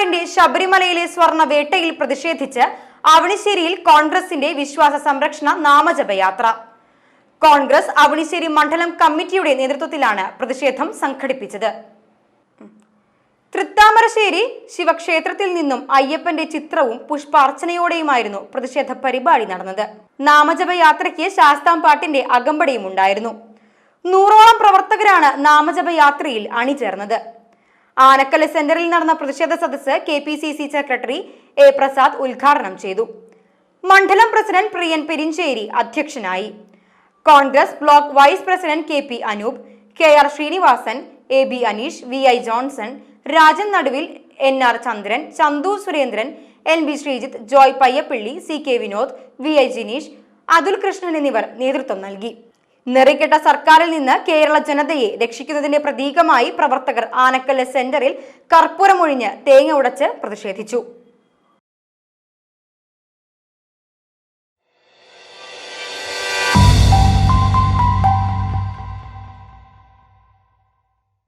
സർക്കാരിന്റെ ശബരിമലയിലെ സ്വർണ്ണ വേട്ടയിൽ പ്രതിഷേധിച്ച് അവണിശ്ശേരിയിൽ കോൺഗ്രസിന്റെ വിശ്വാസ സംരക്ഷണ നാമജപയാത്ര. കോൺഗ്രസ് അവണിശ്ശേരി മണ്ഡലം കമ്മിറ്റിയുടെ നേതൃത്വത്തിലാണ് പ്രതിഷേധം സംഘടിപ്പിച്ചത്. തൃത്താമരശ്ശേരി ശിവക്ഷേത്രത്തിൽ നിന്നും അയ്യപ്പന്റെ ചിത്രവും പുഷ്പാർച്ചനയോടെയുമായിരുന്നു പ്രതിഷേധ പരിപാടി നടന്നത്. നാമജപയാത്രയ്ക്ക് ശാസ്താംപാട്ടിന്റെ അകമ്പടിയും ഉണ്ടായിരുന്നു. 100ഓളം പ്രവർത്തകരാണ് നാമജപയാത്രയിൽ അണിചേർന്നത്. ആനക്കല്ല് സെന്ററിൽ നടന്ന പ്രതിഷേധ സദസ്സ് KPCC സെക്രട്ടറി A. പ്രസാദ് ഉദ്ഘാടനം ചെയ്തു. മണ്ഡലം പ്രസിഡന്റ് പ്രിയൻ പെരിഞ്ചേരി അധ്യക്ഷനായി. Congress block vice president KP Anoop, KR Sreenivasan, AB Aneesh, VI Johnson, Rajan Naduvil, NR ചന്ദ്രൻ, Chandu Surendran, NB Sreejith, Joy Payyappilly, CK Vinod, VI Jineesh, Atul Krishnan എന്നിവർ നേതൃത്വം നൽകി. നിറയ്ക്കെട്ട സർക്കാരിൽ നിന്ന് കേരള ജനതയെ രക്ഷിക്കുന്നതിന്റെ പ്രതീകമായി പ്രവർത്തകർ ആനക്കല്ല് സെന്ററിൽ കർപ്പൂരമൊഴിഞ്ഞ് തേങ്ങ ഉടച്ച് പ്രതിഷേധിച്ചു.